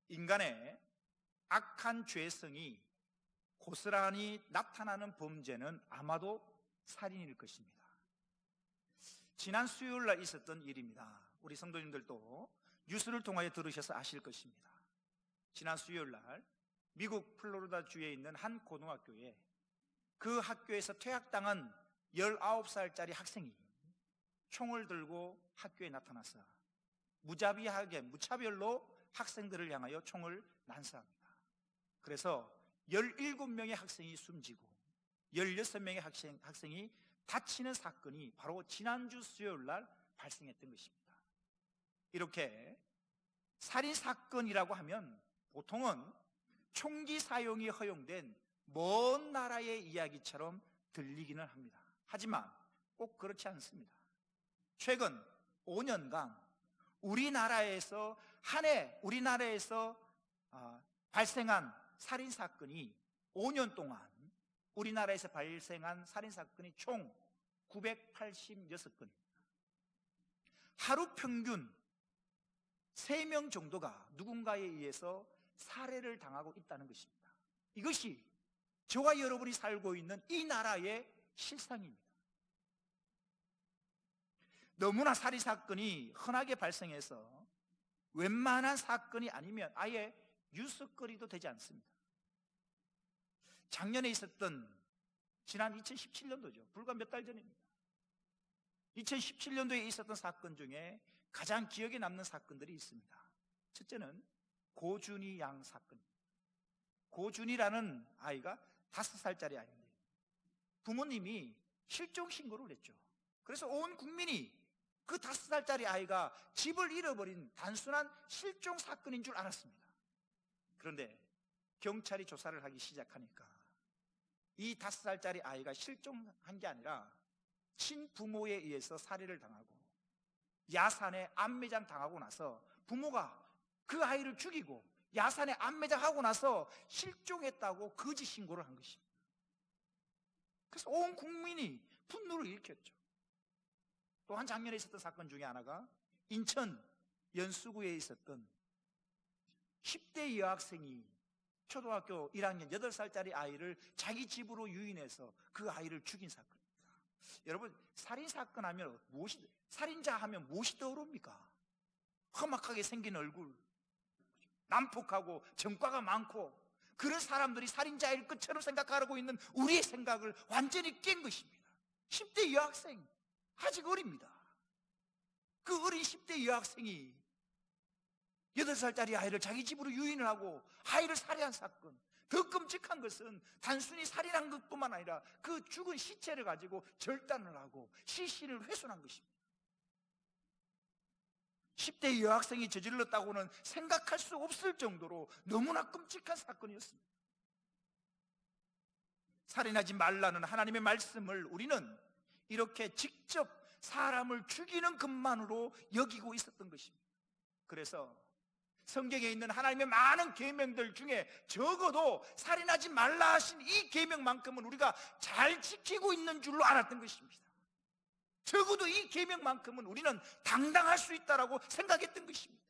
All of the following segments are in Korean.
인간의 악한 죄성이 고스란히 나타나는 범죄는 아마도 살인일 것입니다. 지난 수요일 날 있었던 일입니다. 우리 성도님들도 뉴스를 통하여 들으셔서 아실 것입니다. 지난 수요일 날 미국 플로리다주에 있는 한 고등학교에 그 학교에서 퇴학당한 19살짜리 학생이 총을 들고 학교에 나타나서 무자비하게 무차별로 학생들을 향하여 총을 난사합니다. 그래서 17명의 학생이 숨지고 16명의 학생이 다치는 사건이 바로 지난주 수요일 날 발생했던 것입니다. 이렇게 살인사건이라고 하면 보통은 총기 사용이 허용된 먼 나라의 이야기처럼 들리기는 합니다. 하지만 꼭 그렇지 않습니다. 최근 5년간 우리나라에서 발생한 살인사건이 5년 동안 우리나라에서 발생한 살인사건이 총 986건, 하루 평균 3명 정도가 누군가에 의해서 살해를 당하고 있다는 것입니다. 이것이 저와 여러분이 살고 있는 이 나라의 실상입니다. 너무나 살인사건이 흔하게 발생해서 웬만한 사건이 아니면 아예 뉴스거리도 되지 않습니다. 작년에 있었던 지난 2017년도죠. 불과 몇 달 전입니다. 2017년도에 있었던 사건 중에 가장 기억에 남는 사건들이 있습니다. 첫째는 고준희 양 사건입니다. 고준희라는 아이가 5살짜리 아이인데 부모님이 실종 신고를 했죠. 그래서 온 국민이 그 5살짜리 아이가 집을 잃어버린 단순한 실종 사건인 줄 알았습니다. 그런데 경찰이 조사를 하기 시작하니까 이 5살짜리 아이가 실종한 게 아니라 친부모에 의해서 살해를 당하고 야산에 암매장 당하고 나서 부모가 그 아이를 죽이고 야산에 암매장하고 나서 실종했다고 거짓 신고를 한 것입니다. 그래서 온 국민이 분노를 일으켰죠. 또한 작년에 있었던 사건 중에 하나가 인천 연수구에 있었던 10대 여학생이 초등학교 1학년 8살짜리 아이를 자기 집으로 유인해서 그 아이를 죽인 사건입니다. 여러분, 살인사건 하면 살인자 하면 무엇이 떠오릅니까? 험악하게 생긴 얼굴, 난폭하고 전과가 많고 그런 사람들이 살인자일 것처럼 생각하고 있는 우리의 생각을 완전히 깬 것입니다. 10대 여학생, 아직 어립니다. 그 어린 10대 여학생이 8살짜리 아이를 자기 집으로 유인을 하고 아이를 살해한 사건. 더 끔찍한 것은 단순히 살인한 것뿐만 아니라 그 죽은 시체를 가지고 절단을 하고 시신을 훼손한 것입니다. 10대 여학생이 저질렀다고는 생각할 수 없을 정도로 너무나 끔찍한 사건이었습니다. 살인하지 말라는 하나님의 말씀을 우리는 이렇게 직접 사람을 죽이는 것만으로 여기고 있었던 것입니다. 그래서 성경에 있는 하나님의 많은 계명들 중에 적어도 살인하지 말라 하신 이 계명만큼은 우리가 잘 지키고 있는 줄로 알았던 것입니다. 적어도 이 계명만큼은 우리는 당당할 수 있다고 생각했던 것입니다.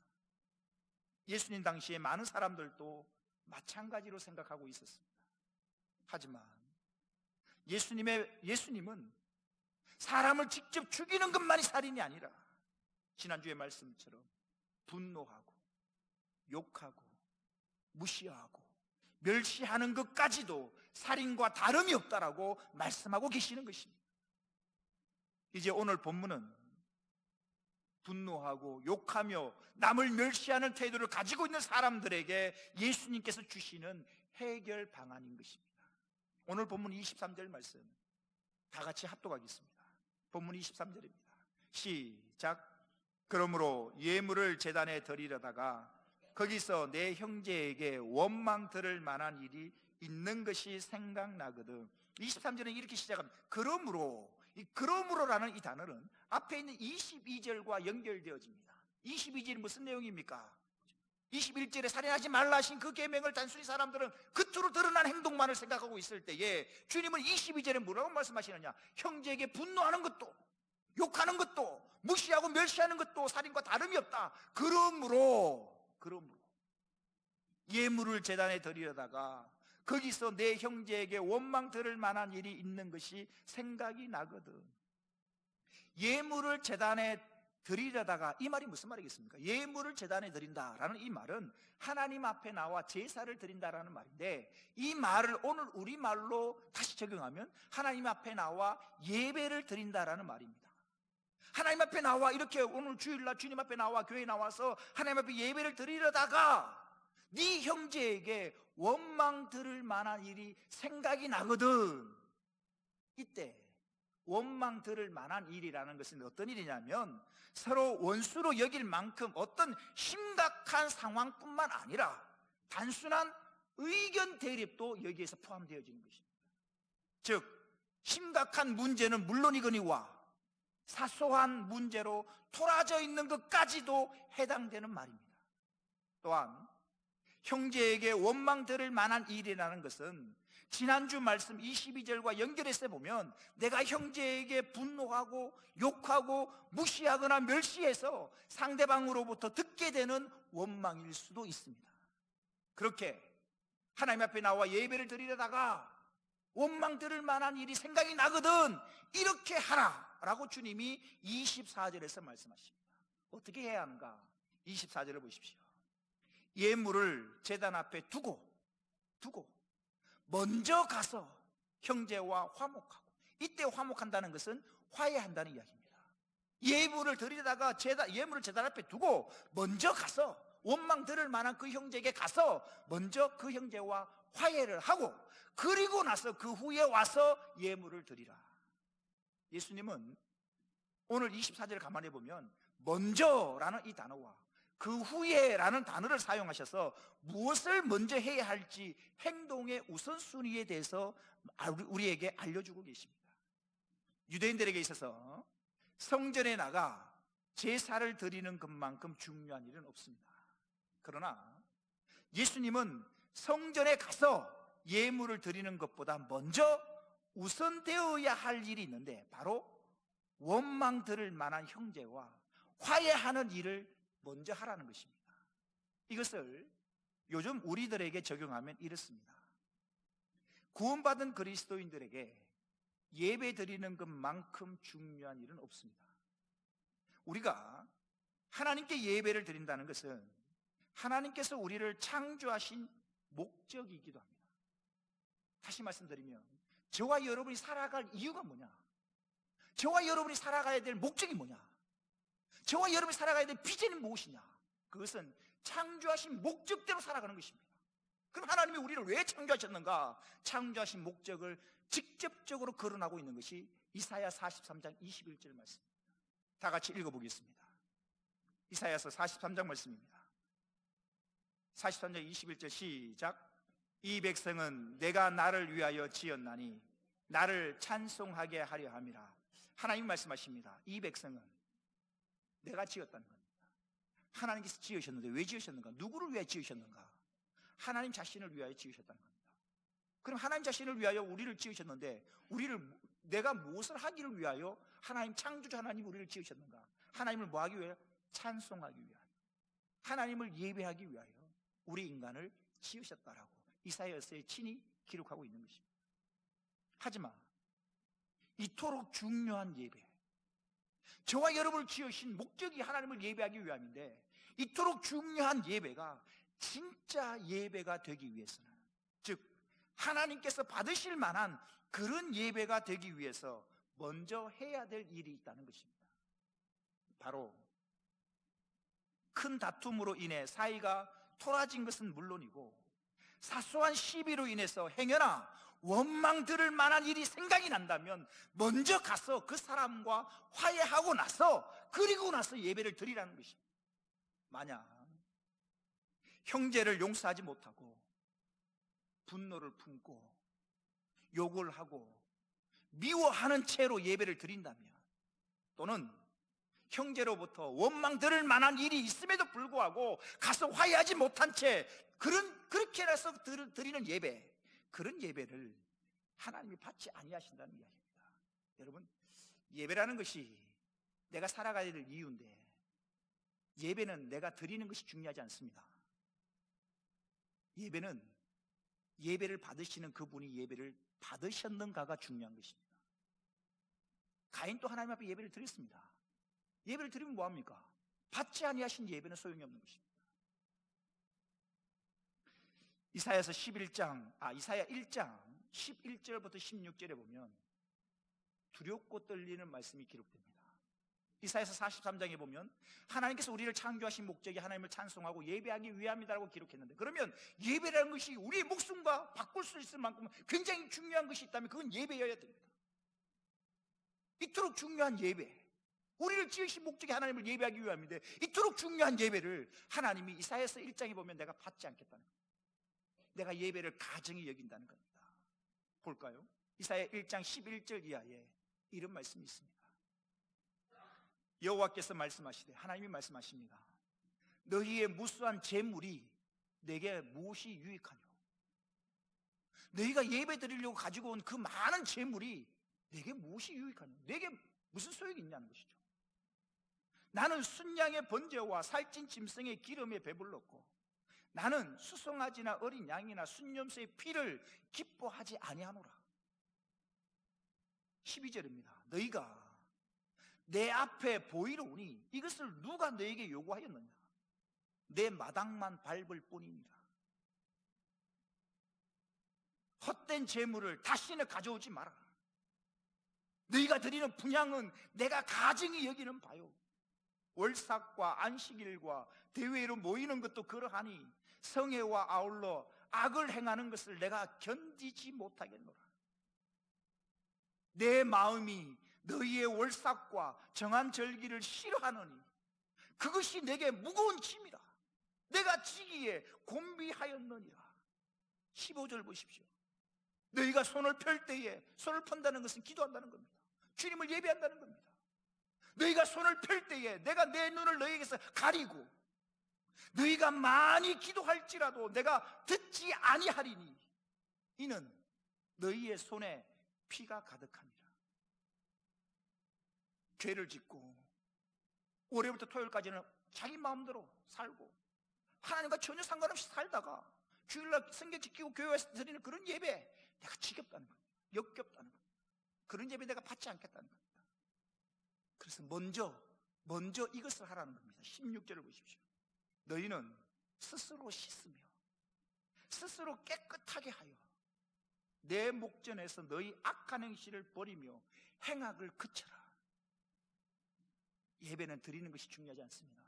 예수님 당시에 많은 사람들도 마찬가지로 생각하고 있었습니다. 하지만 예수님은 사람을 직접 죽이는 것만이 살인이 아니라 지난주의 말씀처럼 분노하고 욕하고 무시하고 멸시하는 것까지도 살인과 다름이 없다라고 말씀하고 계시는 것입니다. 이제 오늘 본문은 분노하고 욕하며 남을 멸시하는 태도를 가지고 있는 사람들에게 예수님께서 주시는 해결 방안인 것입니다. 오늘 본문 23절 말씀 다 같이 합독하겠습니다. 본문 23절입니다. 시작. 그러므로 예물을 제단에 드리려다가 거기서 내 형제에게 원망 들을 만한 일이 있는 것이 생각나거든. 23절은 이렇게 시작합니다. 그러므로, 이 그러므로라는 이 단어는 앞에 있는 22절과 연결되어집니다. 22절이 무슨 내용입니까? 21절에 살인하지 말라 하신 그 계명을 단순히 사람들은 겉으로 드러난 행동만을 생각하고 있을 때에 주님은 22절에 뭐라고 말씀하시느냐? 형제에게 분노하는 것도 욕하는 것도 무시하고 멸시하는 것도 살인과 다름이 없다. 그러므로 예물을 제단에 드리려다가 거기서 내 형제에게 원망 들을 만한 일이 있는 것이 생각이 나거든. 예물을 제단에 드리려다가, 이 말이 무슨 말이겠습니까? 예물을 제단에 드린다라는 이 말은 하나님 앞에 나와 제사를 드린다라는 말인데, 이 말을 오늘 우리말로 다시 적용하면 하나님 앞에 나와 예배를 드린다라는 말입니다. 하나님 앞에 나와, 이렇게 오늘 주일날 주님 앞에 나와 교회에 나와서 하나님 앞에 예배를 드리려다가 네 형제에게 원망 들을 만한 일이 생각이 나거든. 이때 원망 들을 만한 일이라는 것은 어떤 일이냐면, 서로 원수로 여길 만큼 어떤 심각한 상황뿐만 아니라 단순한 의견 대립도 여기에서 포함되어지는 것입니다. 즉 심각한 문제는 물론이거니와 사소한 문제로 토라져 있는 것까지도 해당되는 말입니다. 또한 형제에게 원망 들을 만한 일이라는 것은 지난주 말씀 22절과 연결해서 보면 내가 형제에게 분노하고 욕하고 무시하거나 멸시해서 상대방으로부터 듣게 되는 원망일 수도 있습니다. 그렇게 하나님 앞에 나와 예배를 드리려다가 원망 들을 만한 일이 생각이 나거든, 이렇게 하라라고 주님이 24절에서 말씀하십니다. 어떻게 해야 하는가? 24절을 보십시오. 예물을 제단 앞에 두고 먼저 가서 형제와 화목하고, 이때 화목한다는 것은 화해한다는 이야기입니다. 예물을 드리다가 예물을 제단 앞에 두고 먼저 가서 원망 들을 만한 그 형제에게 가서 먼저 그 형제와 화해를 하고, 그리고 나서 그 후에 와서 예물을 드리라. 예수님은 오늘 24절을 가만히 보면 먼저라는 이 단어와 그 후에라는 단어를 사용하셔서 무엇을 먼저 해야 할지 행동의 우선순위에 대해서 우리에게 알려주고 계십니다. 유대인들에게 있어서 성전에 나가 제사를 드리는 것만큼 중요한 일은 없습니다. 그러나 예수님은 성전에 가서 예물을 드리는 것보다 먼저 우선되어야 할 일이 있는데, 바로 원망 들을 만한 형제와 화해하는 일을 먼저 하라는 것입니다. 이것을 요즘 우리들에게 적용하면 이렇습니다. 구원받은 그리스도인들에게 예배 드리는 것만큼 중요한 일은 없습니다. 우리가 하나님께 예배를 드린다는 것은 하나님께서 우리를 창조하신 목적이기도 합니다. 다시 말씀드리면 저와 여러분이 살아갈 이유가 뭐냐? 저와 여러분이 살아가야 될 목적이 뭐냐? 저와 여러분이 살아가야 될 비전이 무엇이냐? 그것은 창조하신 목적대로 살아가는 것입니다. 그럼 하나님이 우리를 왜 창조하셨는가? 창조하신 목적을 직접적으로 거론하고 있는 것이 이사야 43장 21절 말씀입니다. 다 같이 읽어보겠습니다. 이사야서 43장 말씀입니다. 43장 21절 시작. 이 백성은 내가 나를 위하여 지었나니 나를 찬송하게 하려 함이라. 하나님 말씀하십니다. 이 백성은 내가 지었다는 겁니다. 하나님께서 지으셨는데 왜 지으셨는가? 누구를 위하여 지으셨는가? 하나님 자신을 위하여 지으셨다는 겁니다. 그럼 하나님 자신을 위하여 우리를 지으셨는데 내가 무엇을 하기를 위하여 하나님, 창조자 하나님 우리를 지으셨는가? 하나님을 뭐 하기 위하여? 찬송하기 위하여, 하나님을 예배하기 위하여 우리 인간을 지으셨다라고 이사야서에 친히 기록하고 있는 것입니다. 하지만 이토록 중요한 예배, 저와 여러분을 지으신 목적이 하나님을 예배하기 위함인데, 이토록 중요한 예배가 진짜 예배가 되기 위해서는, 즉 하나님께서 받으실 만한 그런 예배가 되기 위해서 먼저 해야 될 일이 있다는 것입니다. 바로 큰 다툼으로 인해 사이가 토라진 것은 물론이고, 사소한 시비로 인해서 행여나 원망 들을 만한 일이 생각이 난다면 먼저 가서 그 사람과 화해하고 나서, 그리고 나서 예배를 드리라는 것입니다. 만약 형제를 용서하지 못하고 분노를 품고 욕을 하고 미워하는 채로 예배를 드린다면, 또는 형제로부터 원망 들을 만한 일이 있음에도 불구하고 가서 화해하지 못한 채 그렇게 해서 드리는 예배, 그런 예배를 하나님이 받지 아니하신다는 이야기입니다. 여러분, 예배라는 것이 내가 살아가야 될 이유인데, 예배는 내가 드리는 것이 중요하지 않습니다. 예배를 받으시는 그분이 예배를 받으셨는가가 중요한 것입니다. 가인도 하나님 앞에 예배를 드렸습니다. 예배를 드리면 뭐합니까? 받지 아니하신 예배는 소용이 없는 것입니다. 이사야 1장 11절부터 16절에 보면 두렵고 떨리는 말씀이 기록됩니다. 이사야서 43장에 보면 하나님께서 우리를 창조하신 목적이 하나님을 찬송하고 예배하기 위함이라고 기록했는데, 그러면 예배라는 것이 우리의 목숨과 바꿀 수 있을 만큼 굉장히 중요한 것이 있다면 그건 예배여야 됩니다. 이토록 중요한 예배, 우리를 지으신 목적이 하나님을 예배하기 위함인데 이토록 중요한 예배를 하나님이 이사야서 1장에 보면 내가 받지 않겠다는 겁니다. 내가 예배를 가증히 여긴다는 겁니다. 볼까요? 이사야 1장 11절 이하에 이런 말씀이 있습니다. 여호와께서 말씀하시되, 하나님이 말씀하십니다. 너희의 무수한 재물이 내게 무엇이 유익하뇨? 너희가 예배 드리려고 가지고 온 그 많은 재물이 내게 무엇이 유익하뇨? 내게 무슨 소용이 있냐는 것이죠. 나는 순양의 번제와 살찐 짐승의 기름에 배불렀고 나는 수송아지나 어린 양이나 순염소의 피를 기뻐하지 아니하노라. 12절입니다. 너희가 내 앞에 보이로우니 이것을 누가 너에게 요구하였느냐? 내 마당만 밟을 뿐이니라. 헛된 재물을 다시는 가져오지 마라. 너희가 드리는 분향은 내가 가증히 여기는 바요. 월삭과 안식일과 대회로 모이는 것도 그러하니 성회와 아울러 악을 행하는 것을 내가 견디지 못하겠노라. 내 마음이 너희의 월삭과 정한 절기를 싫어하노니 그것이 내게 무거운 짐이라. 내가 지기에 곤비하였느니라. 15절 보십시오. 너희가 손을 펼 때에, 손을 펀다는 것은 기도한다는 겁니다. 주님을 예배한다는 겁니다. 너희가 손을 펼 때에 내가 내 눈을 너희에게서 가리고 너희가 많이 기도할지라도 내가 듣지 아니하리니 이는 너희의 손에 피가 가득하니라. 죄를 짓고 월요일부터 토요일까지는 자기 마음대로 살고 하나님과 전혀 상관없이 살다가 주일날 성경 지키고 교회에서 드리는 그런 예배 내가 지겹다는 겁니다. 역겹다는 겁니다. 그런 예배 내가 받지 않겠다는 겁니다. 그래서 먼저 이것을 하라는 겁니다. 16절을 보십시오. 너희는 스스로 씻으며 스스로 깨끗하게 하여 내 목전에서 너희 악한 행실을 버리며 행악을 그쳐라. 예배는 드리는 것이 중요하지 않습니다.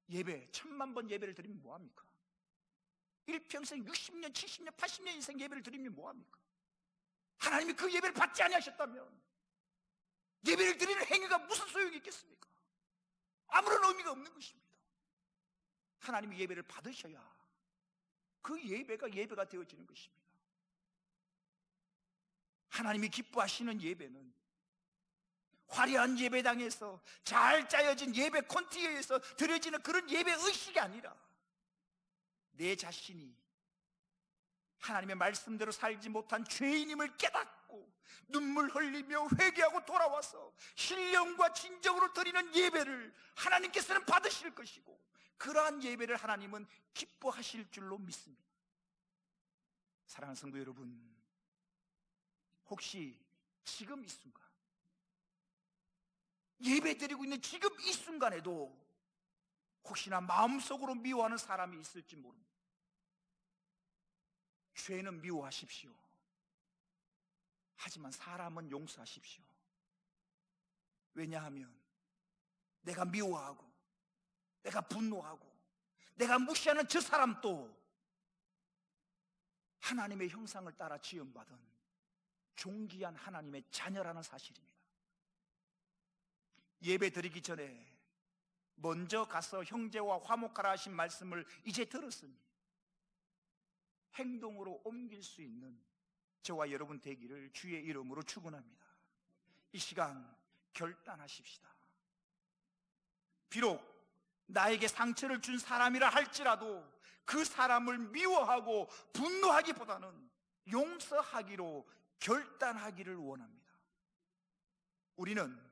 예배 1000만 예배를 드리면 뭐합니까? 일평생 60년, 70년, 80년 인생 예배를 드리면 뭐합니까? 하나님이 그 예배를 받지 아니하셨다면 예배를 드리는 행위가 무슨 소용이 있겠습니까? 아무런 의미가 없는 것입니다. 하나님이 예배를 받으셔야 그 예배가 되어지는 것입니다. 하나님이 기뻐하시는 예배는 화려한 예배당에서 잘 짜여진 예배 콘티에서 드려지는 그런 예배 의식이 아니라 내 자신이 하나님의 말씀대로 살지 못한 죄인임을 깨닫고 눈물 흘리며 회개하고 돌아와서 신령과 진정으로 드리는 예배를 하나님께서는 받으실 것이고 그러한 예배를 하나님은 기뻐하실 줄로 믿습니다. 사랑하는 성도 여러분, 혹시 지금 이 순간 예배 드리고 있는 지금 이 순간에도 혹시나 마음속으로 미워하는 사람이 있을지 모릅니다. 죄는 미워하십시오. 하지만 사람은 용서하십시오. 왜냐하면 내가 미워하고 내가 분노하고 내가 무시하는 저 사람도 하나님의 형상을 따라 지음받은 존귀한 하나님의 자녀라는 사실입니다. 예배 드리기 전에 먼저 가서 형제와 화목하라 하신 말씀을 이제 들었으니 행동으로 옮길 수 있는 저와 여러분 되기를 주의 이름으로 축원합니다. 이 시간 결단하십시다. 비록 나에게 상처를 준 사람이라 할지라도 그 사람을 미워하고 분노하기보다는 용서하기로 결단하기를 원합니다. 우리는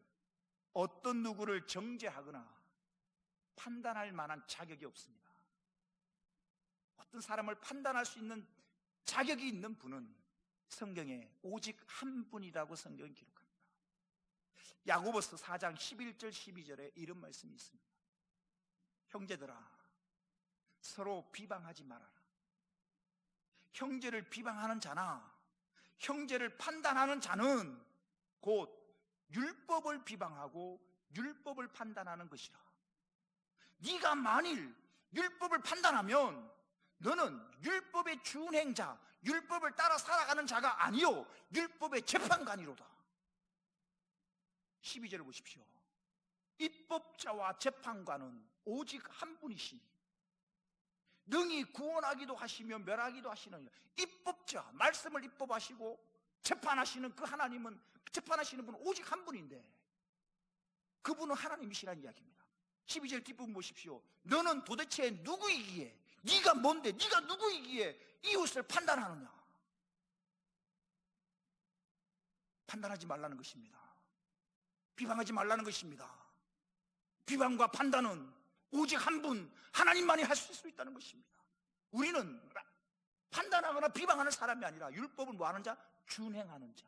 어떤 누구를 정죄하거나 판단할 만한 자격이 없습니다. 어떤 사람을 판단할 수 있는 자격이 있는 분은 성경에 오직 한 분이라고 성경은 기록합니다. 야고보서 4장 11절 12절에 이런 말씀이 있습니다. 형제들아, 서로 비방하지 말아라. 형제를 비방하는 자나 형제를 판단하는 자는 곧 율법을 비방하고 율법을 판단하는 것이라. 네가 만일 율법을 판단하면 너는 율법의 준행자, 율법을 따라 살아가는 자가 아니요 율법의 재판관이로다. 12절을 보십시오. 입법자와 재판관은 오직 한 분이시니 능히 구원하기도 하시며 멸하기도 하시느니라. 입법자, 말씀을 입법하시고 재판하시는 그 하나님은, 재판하시는 분은 오직 한 분인데 그분은 하나님이시라는 이야기입니다. 12절 뒷부분 보십시오. 너는 도대체 누구이기에, 네가 뭔데, 네가 누구이기에 이웃을 판단하느냐. 판단하지 말라는 것입니다. 비방하지 말라는 것입니다. 비방과 판단은 오직 한 분, 하나님만이 할 수 있다는 것입니다. 우리는 판단하거나 비방하는 사람이 아니라 율법을 뭐하는 자? 준행하는 자,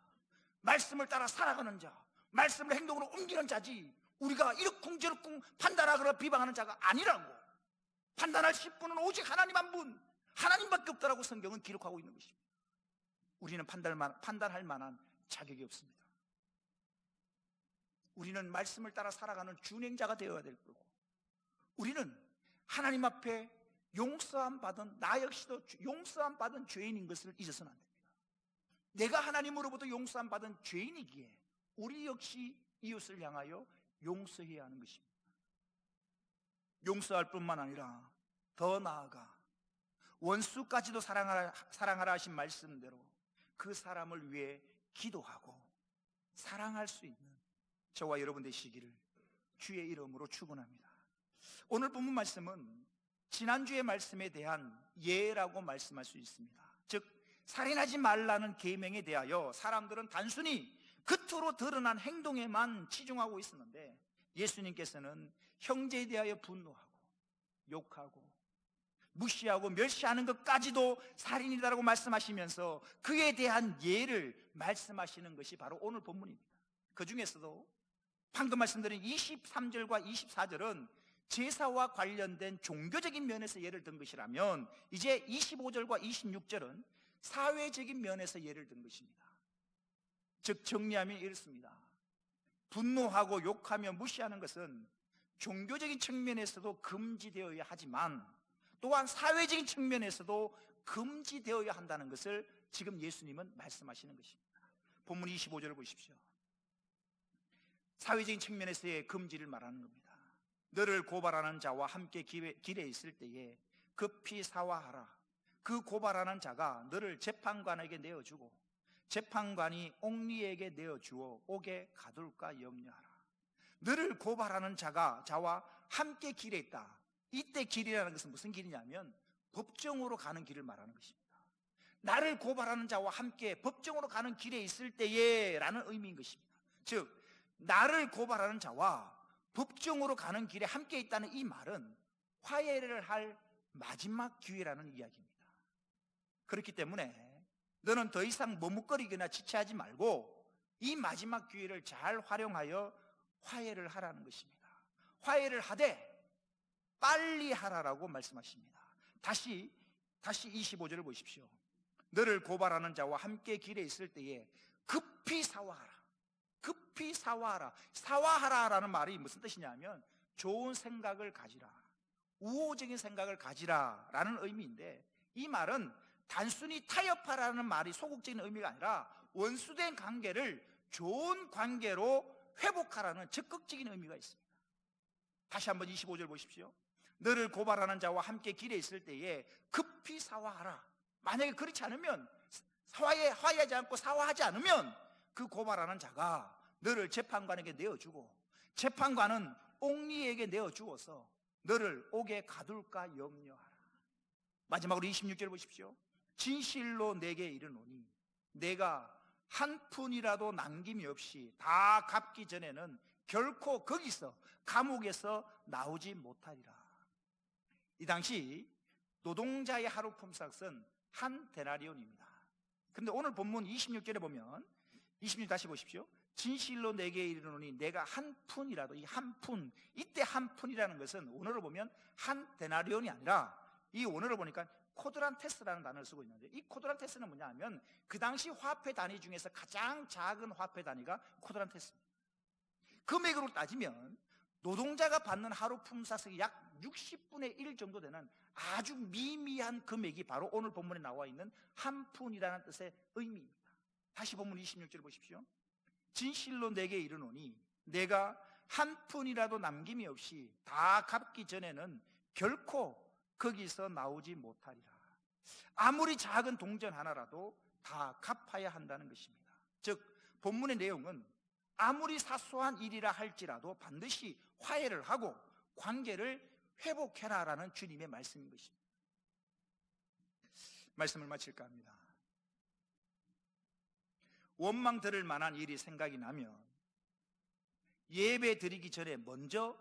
말씀을 따라 살아가는 자, 말씀을 행동으로 옮기는 자지 우리가 이러쿵저러쿵 판단하거나 비방하는 자가 아니라고. 판단하실 분은 오직 하나님 한 분, 하나님밖에 없다라고 성경은 기록하고 있는 것입니다. 우리는 판단할 만한 자격이 없습니다. 우리는 말씀을 따라 살아가는 준행자가 되어야 될 거고, 우리는 하나님 앞에 용서함 받은, 나 역시도 용서함 받은 죄인인 것을 잊어서는 안 됩니다. 내가 하나님으로부터 용서함 받은 죄인이기에 우리 역시 이웃을 향하여 용서해야 하는 것입니다. 용서할 뿐만 아니라 더 나아가 원수까지도 사랑하라 하신 말씀대로 그 사람을 위해 기도하고 사랑할 수 있는 저와 여러분 되시기를 주의 이름으로 축원합니다. 오늘 본문 말씀은 지난주의 말씀에 대한 예라고 말씀할 수 있습니다. 즉 살인하지 말라는 계명에 대하여 사람들은 단순히 겉으로 드러난 행동에만 치중하고 있었는데, 예수님께서는 형제에 대하여 분노하고 욕하고 무시하고 멸시하는 것까지도 살인이라고 말씀하시면서 그에 대한 예를 말씀하시는 것이 바로 오늘 본문입니다. 그 중에서도 방금 말씀드린 23절과 24절은 제사와 관련된 종교적인 면에서 예를 든 것이라면, 이제 25절과 26절은 사회적인 면에서 예를 든 것입니다. 즉 정리하면 이렇습니다. 분노하고 욕하며 무시하는 것은 종교적인 측면에서도 금지되어야 하지만 또한 사회적인 측면에서도 금지되어야 한다는 것을 지금 예수님은 말씀하시는 것입니다. 본문 25절을 보십시오. 사회적인 측면에서의 금지를 말하는 겁니다. 너를 고발하는 자와 함께 길에 있을 때에 급히 사화하라. 그 고발하는 자가 너를 재판관에게 내어주고 재판관이 옥리에게 내어주어 옥에 가둘까 염려하라. 너를 고발하는 자와 함께 길에 있다. 이때 길이라는 것은 무슨 길이냐면 법정으로 가는 길을 말하는 것입니다. 나를 고발하는 자와 함께 법정으로 가는 길에 있을 때에 라는 의미인 것입니다. 즉 나를 고발하는 자와 법정으로 가는 길에 함께 있다는 이 말은 화해를 할 마지막 기회라는 이야기입니다. 그렇기 때문에 너는 더 이상 머뭇거리거나 지체하지 말고 이 마지막 기회를 잘 활용하여 화해를 하라는 것입니다. 화해를 하되 빨리 하라라고 말씀하십니다. 다시 25절을 보십시오. 너를 고발하는 자와 함께 길에 있을 때에 급히 사화하라. 급히 사화하라. 사화하라라는 말이 무슨 뜻이냐면 좋은 생각을 가지라, 우호적인 생각을 가지라 라는 의미인데, 이 말은 단순히 타협하라는 말이 소극적인 의미가 아니라 원수된 관계를 좋은 관계로 회복하라는 적극적인 의미가 있습니다. 다시 한번 25절 보십시오. 너를 고발하는 자와 함께 길에 있을 때에 급히 사화하라. 만약에 그렇지 않으면, 화해하지 않고 사화하지 않으면 그 고발하는 자가 너를 재판관에게 내어주고 재판관은 옥리에게 내어주어서 너를 옥에 가둘까 염려하라. 마지막으로 26절 보십시오. 진실로 내게 이르노니 내가 한 푼이라도 남김이 없이 다 갚기 전에는 결코 거기서 감옥에서 나오지 못하리라. 이 당시 노동자의 하루 품삯은 한 데나리온입니다. 그런데 오늘 본문 26절에 보면 26절 다시 보십시오. 진실로 내게 이르노니 내가 한 푼이라도, 이 한 푼, 이때 한 푼이라는 것은 원어로 보면 한 데나리온이 아니라, 이 원어를 보니까 코드란테스라는 단어를 쓰고 있는데, 이 코드란테스는 뭐냐 하면 그 당시 화폐 단위 중에서 가장 작은 화폐 단위가 코드란테스입니다. 금액으로 따지면 노동자가 받는 하루 품삯의 약 60분의 1 정도 되는 아주 미미한 금액이 바로 오늘 본문에 나와 있는 한 푼이라는 뜻의 의미입니다. 다시 본문 26절 보십시오. 진실로 내게 이르노니 내가 한 푼이라도 남김이 없이 다 갚기 전에는 결코 거기서 나오지 못하리라. 아무리 작은 동전 하나라도 다 갚아야 한다는 것입니다. 즉 본문의 내용은 아무리 사소한 일이라 할지라도 반드시 화해를 하고 관계를 회복해라라는 주님의 말씀인 것입니다. 말씀을 마칠까 합니다. 원망 들을 만한 일이 생각이 나면 예배 드리기 전에 먼저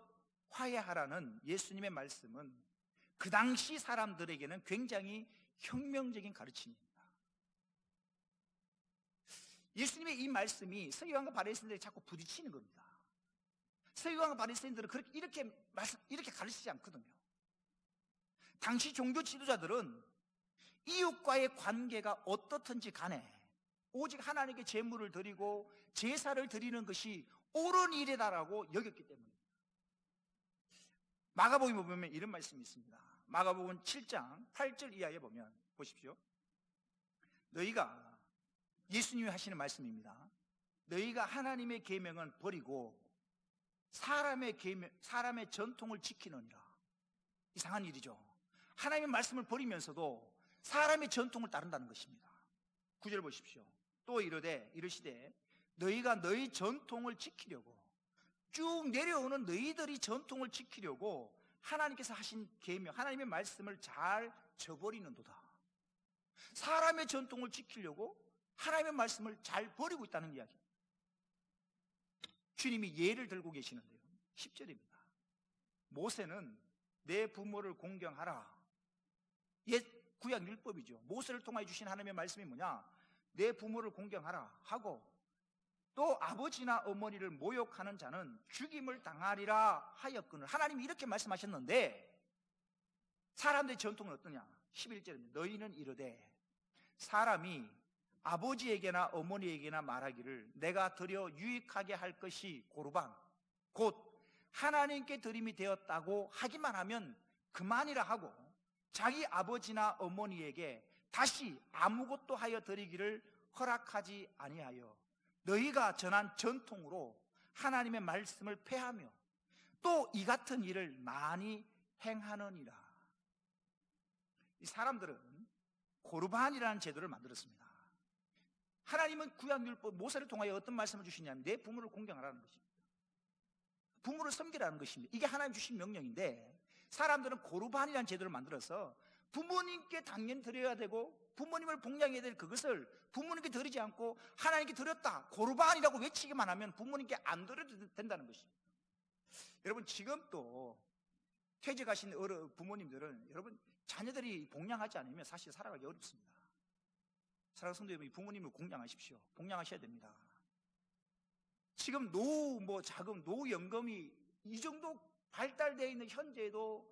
화해하라는 예수님의 말씀은 그 당시 사람들에게는 굉장히 혁명적인 가르침입니다. 예수님의 이 말씀이 서기관과 바리새인들이 자꾸 부딪히는 겁니다. 서기관과 바리새인들은 이렇게 가르치지 않거든요. 당시 종교 지도자들은 이웃과의 관계가 어떻든지 간에 오직 하나님께 제물을 드리고 제사를 드리는 것이 옳은 일이다라고 여겼기 때문입니다. 마가복음에 보면 이런 말씀이 있습니다. 마가복음 7장 8절 이하에 보면 보십시오. 너희가, 예수님이 하시는 말씀입니다. 너희가 하나님의 계명은 버리고 사람의 전통을 지키느니라. 이상한 일이죠. 하나님의 말씀을 버리면서도 사람의 전통을 따른다는 것입니다. 9절 보십시오. 또 이르시되 너희가 너희 전통을 지키려고, 쭉 내려오는 너희들이 전통을 지키려고 하나님께서 하신 계명, 하나님의 말씀을 잘 저버리는도다. 사람의 전통을 지키려고 하나님의 말씀을 잘 버리고 있다는 이야기. 주님이 예를 들고 계시는데요, 10절입니다. 모세는 내 부모를 공경하라. 옛 구약 율법이죠. 모세를 통하여 주신 하나님의 말씀이 뭐냐? 내 부모를 공경하라 하고, 또 아버지나 어머니를 모욕하는 자는 죽임을 당하리라 하였거늘. 하나님이 이렇게 말씀하셨는데 사람들의 전통은 어떠냐? 11절입니다. 너희는 이르되 사람이 아버지에게나 어머니에게나 말하기를 내가 드려 유익하게 할 것이 고르반, 곧 하나님께 드림이 되었다고 하기만 하면 그만이라 하고, 자기 아버지나 어머니에게 다시 아무것도 하여 드리기를 허락하지 아니하여 너희가 전한 전통으로 하나님의 말씀을 폐하며 또 이 같은 일을 많이 행하느니라. 이 사람들은 고르반이라는 제도를 만들었습니다. 하나님은 구약율법 모세를 통하여 어떤 말씀을 주시냐면 내 부모를 공경하라는 것입니다. 부모를 섬기라는 것입니다. 이게 하나님 주신 명령인데, 사람들은 고르반이라는 제도를 만들어서 부모님께 당연히 드려야 되고 부모님을 복양해야 될 그것을 부모님께 드리지 않고 하나님께 드렸다, 고르반이라고 외치기만 하면 부모님께 안 드려도 된다는 것입니다. 여러분, 지금 또 퇴직하신 부모님들은 여러분 자녀들이 복양하지 않으면 사실 살아가기 어렵습니다. 사랑하는 성도 여러분, 부모님을 공양하십시오. 복양하셔야 됩니다. 지금 자금, 노후연금이 이 정도 발달되어 있는 현재에도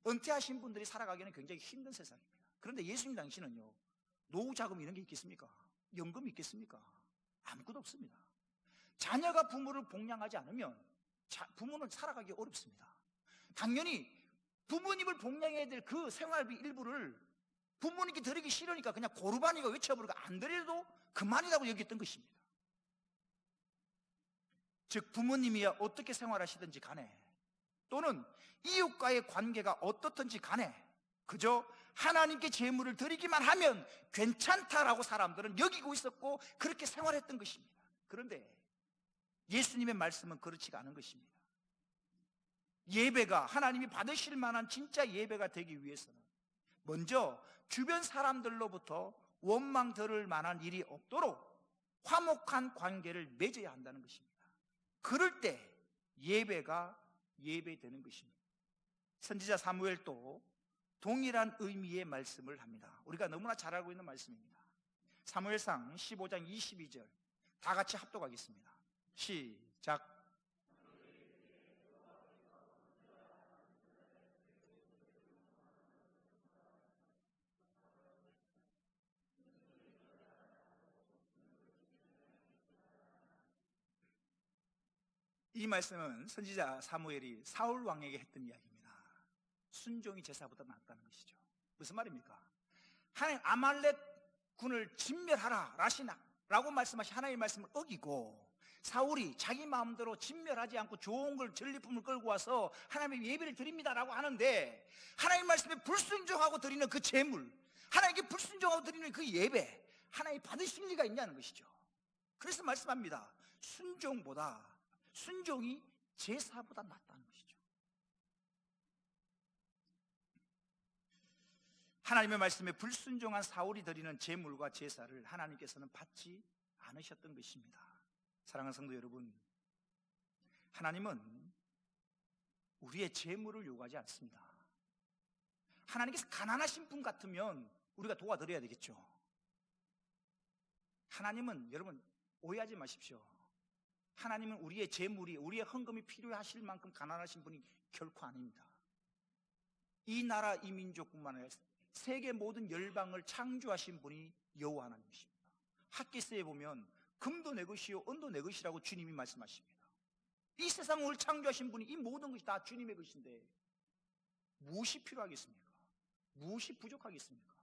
은퇴하신 분들이 살아가기는 굉장히 힘든 세상입니다. 그런데 예수님 당시는요, 노후자금 이런 게 있겠습니까? 연금이 있겠습니까? 아무것도 없습니다. 자녀가 부모를 복양하지 않으면 부모는 살아가기 어렵습니다. 당연히 부모님을 복양해야 될 그 생활비 일부를 부모님께 드리기 싫으니까 그냥 고르반이가 외쳐버리고 안 드려도 그만이라고 여겼던 것입니다. 즉 부모님이야 어떻게 생활하시든지 간에, 또는 이웃과의 관계가 어떻든지 간에 그저 하나님께 제물을 드리기만 하면 괜찮다라고 사람들은 여기고 있었고 그렇게 생활했던 것입니다. 그런데 예수님의 말씀은 그렇지가 않은 것입니다. 예배가 하나님이 받으실 만한 진짜 예배가 되기 위해서는 먼저 주변 사람들로부터 원망 들을 만한 일이 없도록 화목한 관계를 맺어야 한다는 것입니다. 그럴 때 예배가 예배되는 것입니다. 선지자 사무엘도 동일한 의미의 말씀을 합니다. 우리가 너무나 잘 알고 있는 말씀입니다. 사무엘상 15장 22절 다 같이 합독하겠습니다. 시작. 이 말씀은 선지자 사무엘이 사울 왕에게 했던 이야기입니다. 순종이 제사보다 낫다는 것이죠. 무슨 말입니까? 하나님 아말렉 군을 진멸하라 라고 말씀하신 하나님의 말씀을 어기고 사울이 자기 마음대로 진멸하지 않고 좋은 걸 전리품을 끌고 와서 하나님의 예배를 드립니다라고 하는데, 하나님 말씀에 불순종하고 드리는 그 제물, 하나님께 불순종하고 드리는 그 예배, 하나님이 받으실 리가 있냐는 것이죠. 그래서 말씀합니다. 순종이 제사보다 낫다는 것이죠. 하나님의 말씀에 불순종한 사울이 드리는 제물과 제사를 하나님께서는 받지 않으셨던 것입니다. 사랑하는 성도 여러분, 하나님은 우리의 제물을 요구하지 않습니다. 하나님께서 가난하신 분 같으면 우리가 도와드려야 되겠죠. 하나님은, 여러분 오해하지 마십시오. 하나님은 우리의 제물이, 우리의 헌금이 필요하실 만큼 가난하신 분이 결코 아닙니다. 이 나라 이 민족뿐만 아니라 세계 모든 열방을 창조하신 분이 여호와 하나님이십니다. 핫기스에 보면 금도 내 것이요 은도 내 것이라고 주님이 말씀하십니다. 이 세상을 창조하신 분이, 이 모든 것이 다 주님의 것인데 무엇이 필요하겠습니까? 무엇이 부족하겠습니까?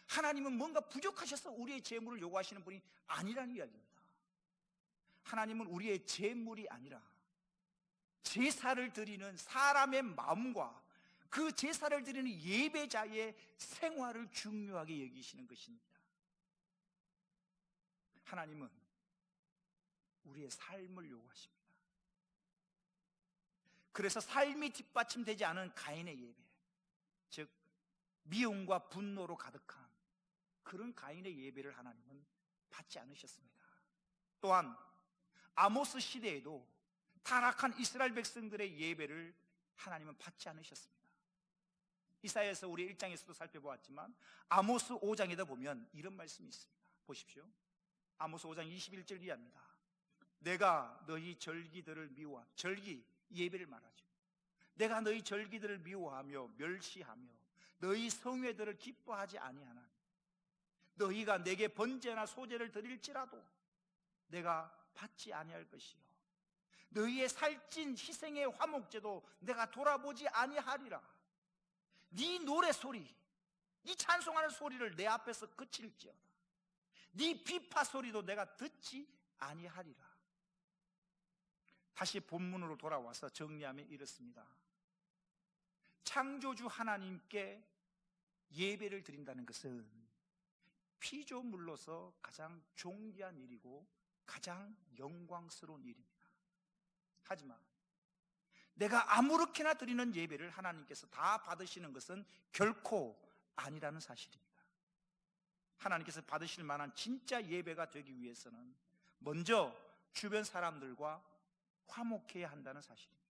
하나님은 뭔가 부족하셔서 우리의 제물을 요구하시는 분이 아니라는 이야기입니다. 하나님은 우리의 제물이 아니라 제사를 드리는 사람의 마음과 그 제사를 드리는 예배자의 생활을 중요하게 여기시는 것입니다. 하나님은 우리의 삶을 요구하십니다. 그래서 삶이 뒷받침되지 않은 가인의 예배, 즉 미움과 분노로 가득한 그런 가인의 예배를 하나님은 받지 않으셨습니다. 또한 아모스 시대에도 타락한 이스라엘 백성들의 예배를 하나님은 받지 않으셨습니다. 이사야에서 우리 1장에서도 살펴보았지만 아모스 5장에다 보면 이런 말씀이 있습니다. 보십시오. 아모스 5장 21절 이하입니다. 내가 너희 절기들을 미워하며, 절기 예배를 말하죠. 내가 너희 절기들을 미워하며 멸시하며 너희 성회들을 기뻐하지 아니하나니 너희가 내게 번제나 소제를 드릴지라도 내가 받지 아니할 것이요 너희의 살찐 희생의 화목제도 내가 돌아보지 아니하리라. 네 노래소리, 네 찬송하는 소리를 내 앞에서 그칠지어다. 네 비파 소리도 내가 듣지 아니하리라. 다시 본문으로 돌아와서 정리하면 이렇습니다. 창조주 하나님께 예배를 드린다는 것은 피조물로서 가장 존귀한 일이고 가장 영광스러운 일입니다. 하지만 내가 아무렇게나 드리는 예배를 하나님께서 다 받으시는 것은 결코 아니라는 사실입니다. 하나님께서 받으실 만한 진짜 예배가 되기 위해서는 먼저 주변 사람들과 화목해야 한다는 사실입니다.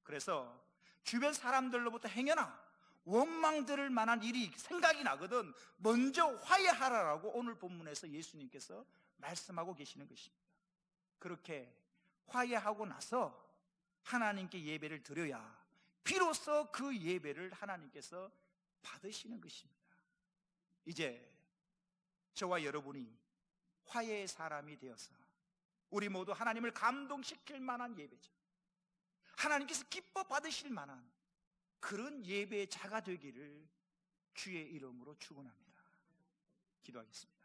그래서 주변 사람들로부터 행여나 원망 들을 만한 일이 생각이 나거든 먼저 화해하라라고 오늘 본문에서 예수님께서 말씀하고 계시는 것입니다. 그렇게 화해하고 나서 하나님께 예배를 드려야 비로소 그 예배를 하나님께서 받으시는 것입니다. 이제 저와 여러분이 화해의 사람이 되어서 우리 모두 하나님을 감동시킬 만한 예배죠, 하나님께서 기뻐 받으실 만한 그런 예배의 자가 되기를 주의 이름으로 축원합니다. 기도하겠습니다.